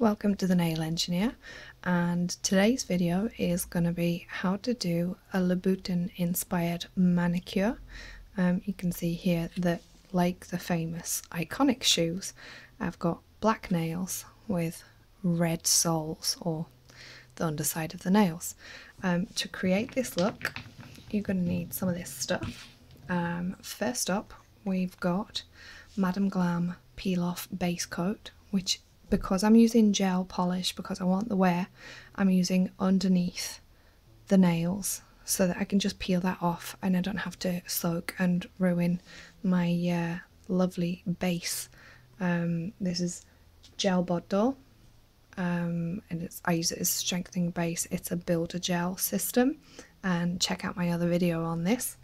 welcome to the Nail Engineer, and today's video is going to be how to do a Louboutin inspired manicure. You can see here that, like the famous iconic shoes, I've got black nails with red soles, or the underside of the nails. To create this look, you're going to need some of this stuff. First up, we've got Madam Glam Peel Off Base Coat, which, because I'm using gel polish, because I want the wear, I'm using underneath the nails so that I can just peel that off and I don't have to soak and ruin my lovely base. This is gel bottle, and I use it as strengthening base. It's a builder gel system, and check out my other video on this.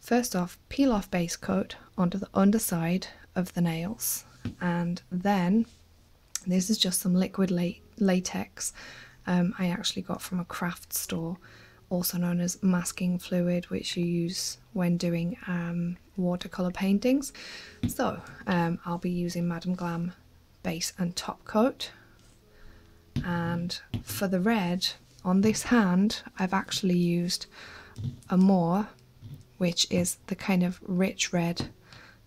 First off, peel off base coat onto the underside of the nails, and then this is just some liquid latex I actually got from a craft store, also known as masking fluid, which you use when doing watercolour paintings. So I'll be using Madam Glam base and top coat, and for the red on this hand I've actually used Amour, which is the kind of rich red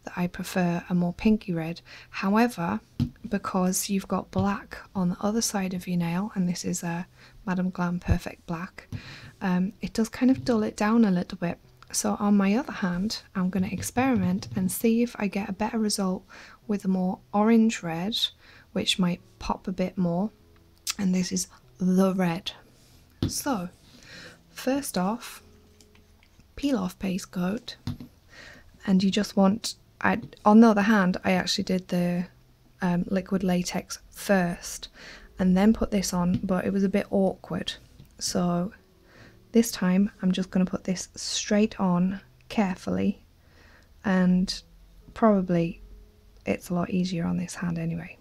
that I prefer, a more pinky red. However, because you've got black on the other side of your nail, and this is a Madam Glam Perfect Black, it does kind of dull it down a little bit. So on my other hand, I'm going to experiment and see if I get a better result with a more orange red, which might pop a bit more, and this is the red. So first off, peel off base coat, and you just want, on the other hand I actually did the liquid latex first and then put this on, but it was a bit awkward, so this time I'm just going to put this straight on carefully, and probably it's a lot easier on this hand anyway,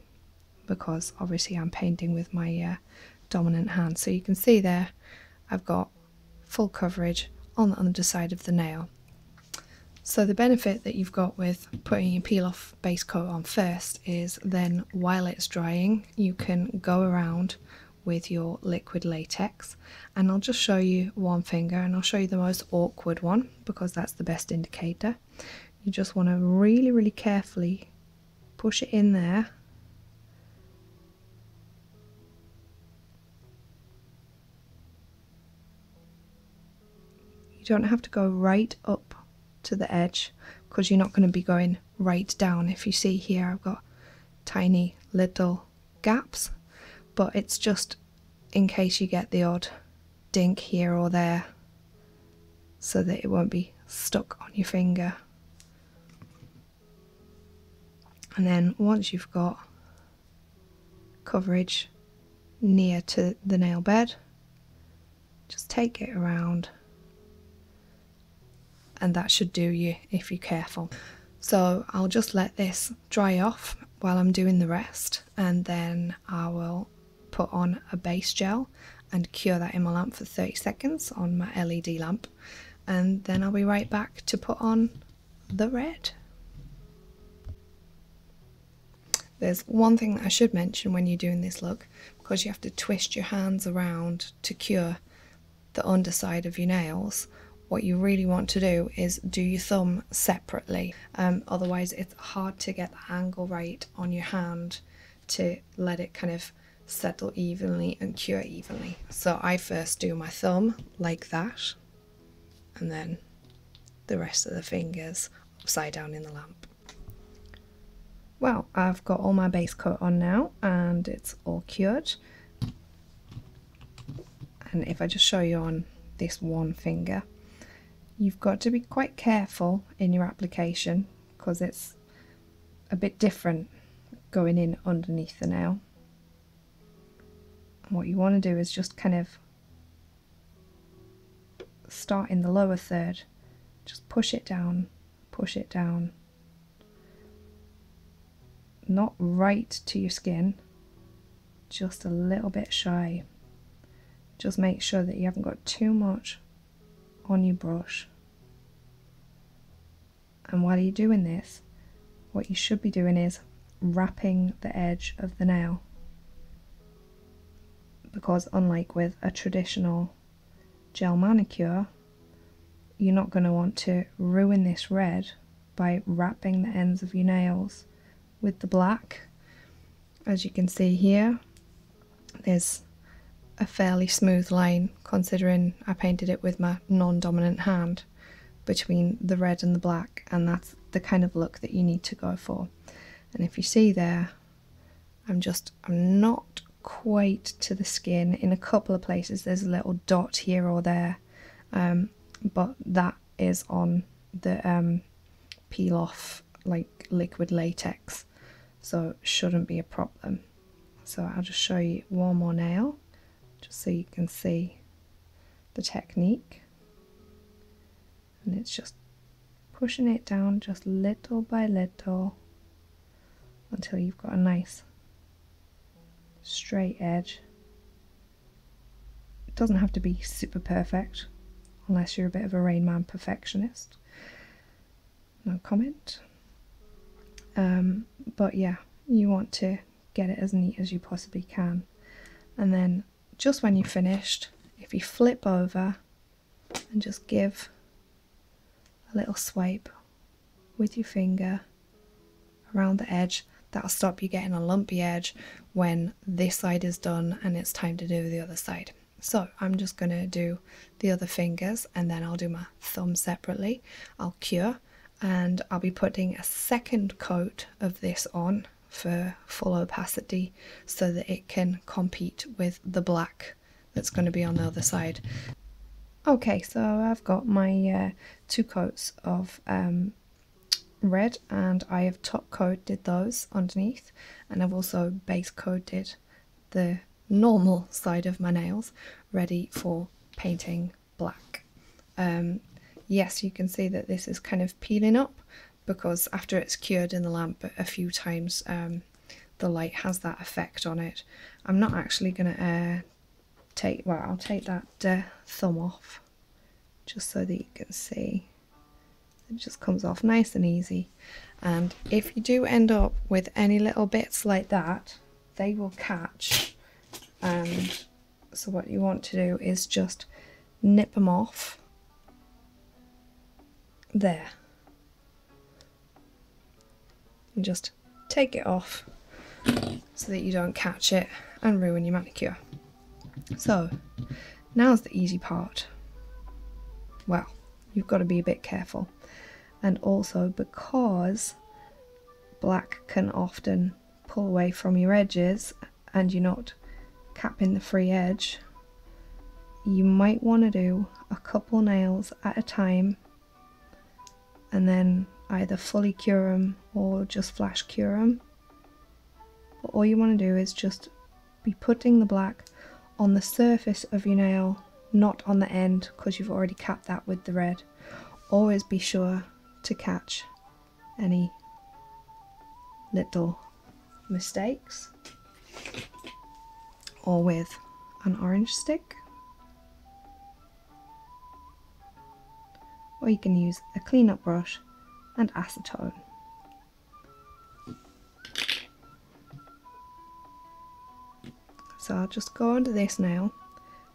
because obviously I'm painting with my dominant hand. So you can see there I've got full coverage on the underside of the nail. So the benefit that you've got with putting your peel off base coat on first is then while it's drying you can go around with your liquid latex, and I'll just show you one finger, and I'll show you the most awkward one because that's the best indicator. You just want to really carefully push it in there, you don't have to go right up to the edge because you're not going to be going right down. If you see here I've got tiny little gaps, but it's just in case you get the odd dink here or there so that it won't be stuck on your finger. And then once you've got coverage near to the nail bed, just take it around, and that should do you if you're careful. So I'll just let this dry off while I'm doing the rest, and then I will put on a base gel and cure that in my lamp for 30 seconds on my LED lamp, and then I'll be right back to put on the red. There's one thing that I should mention when you're doing this look, because you have to twist your hands around to cure the underside of your nails. What you really want to do is do your thumb separately, otherwise it's hard to get the angle right on your hand to let it kind of settle evenly and cure evenly. So I first do my thumb like that, and then the rest of the fingers upside down in the lamp. Well, I've got all my base coat on now and it's all cured, and if I just show you on this one finger, you've got to be quite careful in your application because it's a bit different going in underneath the nail. And what you want to do is just kind of start in the lower third, just push it down, not right to your skin, just a little bit shy. Just make sure that you haven't got too much on your brush. And while you're doing this, what you should be doing is wrapping the edge of the nail because unlike with a traditional gel manicure, you're not going to want to ruin this red by wrapping the ends of your nails with the black. As you can see here, there's a fairly smooth line, considering I painted it with my non-dominant hand, between the red and the black, and that's the kind of look that you need to go for. And if you see there, I'm not quite to the skin. In a couple of places there's a little dot here or there, but that is on the peel off like liquid latex, so it shouldn't be a problem. So I'll just show you one more nail just so you can see the technique, and it's just pushing it down just little by little until you've got a nice straight edge. It doesn't have to be super perfect unless you're a bit of a Rain Man perfectionist. No comment. But yeah, you want to get it as neat as you possibly can. And then just when you're finished, if you flip over and just give a little swipe with your finger around the edge, that'll stop you getting a lumpy edge when this side is done and it's time to do the other side. So I'm just going to do the other fingers and then I'll do my thumb separately. I'll cure and I'll be putting a second coat of this on for full opacity so that it can compete with the black that's going to be on the other side. Okay, so I've got my 2 coats of red, and I have top coated those underneath, and I've also base coated the normal side of my nails ready for painting black. Yes, you can see that this is kind of peeling up because after it's cured in the lamp a few times, the light has that effect on it. I'm not actually going to I'll take that thumb off just so that you can see. It just comes off nice and easy, and if you do end up with any little bits like that, they will catch, and so what you want to do is just nip them off there and just take it off so that you don't catch it and ruin your manicure. So now's the easy part. Well, you've got to be a bit careful. And also, because black can often pull away from your edges and you're not capping the free edge, you might want to do a couple nails at a time and then either fully cure them or just flash cure them. But all you want to do is just be putting the black on the surface of your nail, not on the end, because you've already capped that with the red. Always be sure to catch any little mistakes, or with an orange stick, or you can use a cleanup brush and acetone. So I'll just go under this nail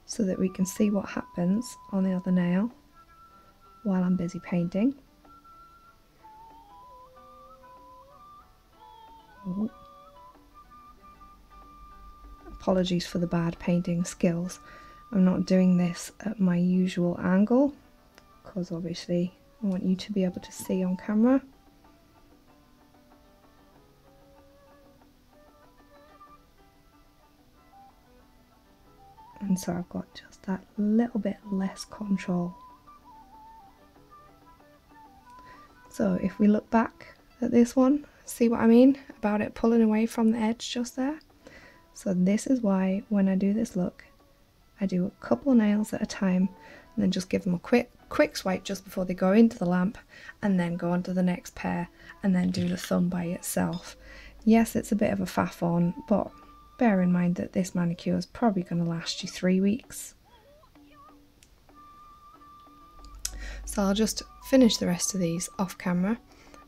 so that we can see what happens on the other nail while I'm busy painting. Ooh. Apologies for the bad painting skills. I'm not doing this at my usual angle because obviously I want you to be able to see on camera. And so I've got just that little bit less control. So if we look back at this one, see what I mean about it pulling away from the edge just there? So this is why when I do this look, I do a couple nails at a time and then just give them a quick swipe just before they go into the lamp, and then go on to the next pair and then do the thumb by itself. Yes, it's a bit of a faff on, but bear in mind that this manicure is probably going to last you 3 weeks. So I'll just finish the rest of these off camera,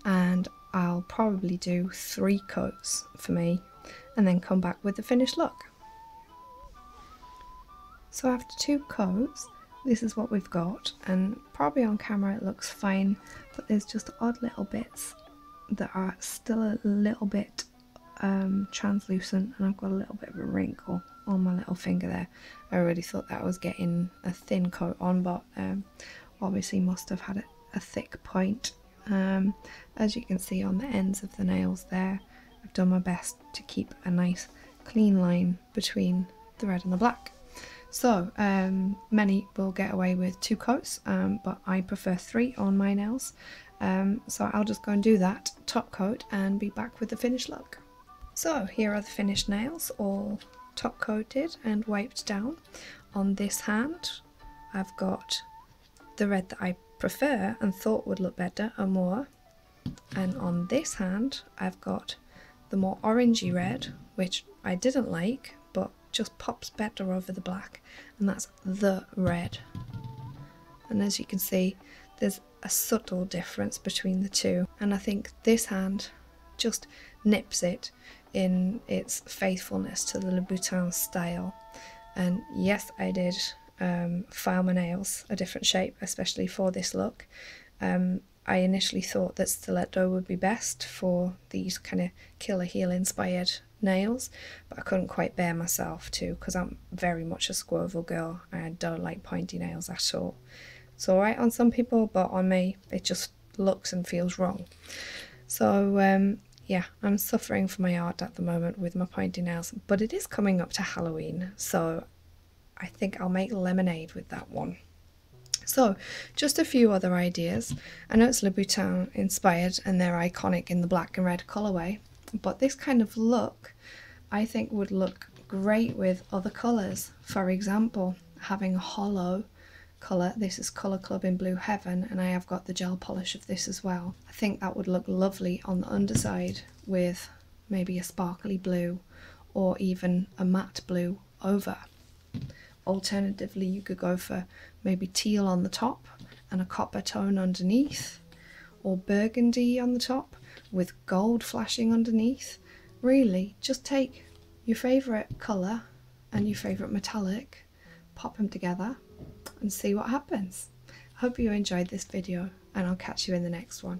and I'll probably do 3 coats for me and then come back with the finished look. So after 2 coats, this is what we've got, and probably on camera it looks fine, but there's just odd little bits that are still a little bit translucent, and I've got a little bit of a wrinkle on my little finger there. I already thought that I was getting a thin coat on, but obviously must have had a thick point. As you can see on the ends of the nails there, I've done my best to keep a nice clean line between the red and the black. So many will get away with 2 coats, but I prefer 3 on my nails. So I'll just go and do that top coat and be back with the finished look. So here are the finished nails, all top coated and wiped down. On this hand I've got the red that I prefer and thought would look better, Amour, and on this hand I've got the more orangey red, which I didn't like but just pops better over the black, and that's the red. And as you can see, there's a subtle difference between the two, and I think this hand just nips it in its faithfulness to the Louboutin style. And yes, I did file my nails a different shape, especially for this look. I initially thought that stiletto would be best for these kind of killer heel inspired nails, but I couldn't quite bear myself to, because I'm very much a squirrel girl and I don't like pointy nails at all. It's alright on some people, but on me it just looks and feels wrong. So yeah, I'm suffering for my art at the moment with my pointy nails, but it is coming up to Halloween, so I think I'll make lemonade with that one. So just a few other ideas. I know it's Louboutin inspired and they're iconic in the black and red colourway, but this kind of look I think would look great with other colours. For example, having a hollow colour. This is Colour Club in Blue Heaven, and I have got the gel polish of this as well. I think that would look lovely on the underside with maybe a sparkly blue or even a matte blue over. Alternatively, you could go for maybe teal on the top and a copper tone underneath, or burgundy on the top with gold flashing underneath. Really, just take your favourite colour and your favourite metallic, pop them together and see what happens. I hope you enjoyed this video, and I'll catch you in the next one.